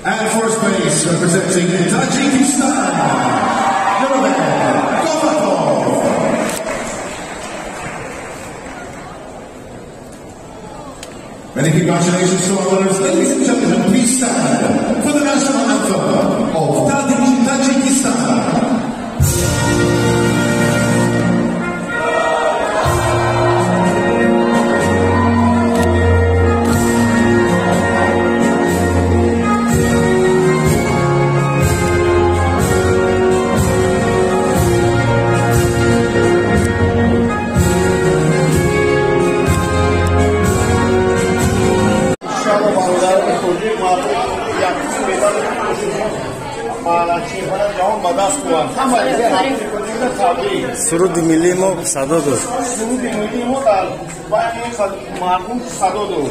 And first base representing Tajikistan, Nurmagomedov Gofatov. Many congratulations to our winners. Ladies and gentlemen, please stand for the national anthem of Tajikistan. Surudi milimo sadodo. Surudi milimo tal, banyak marhum sadodo.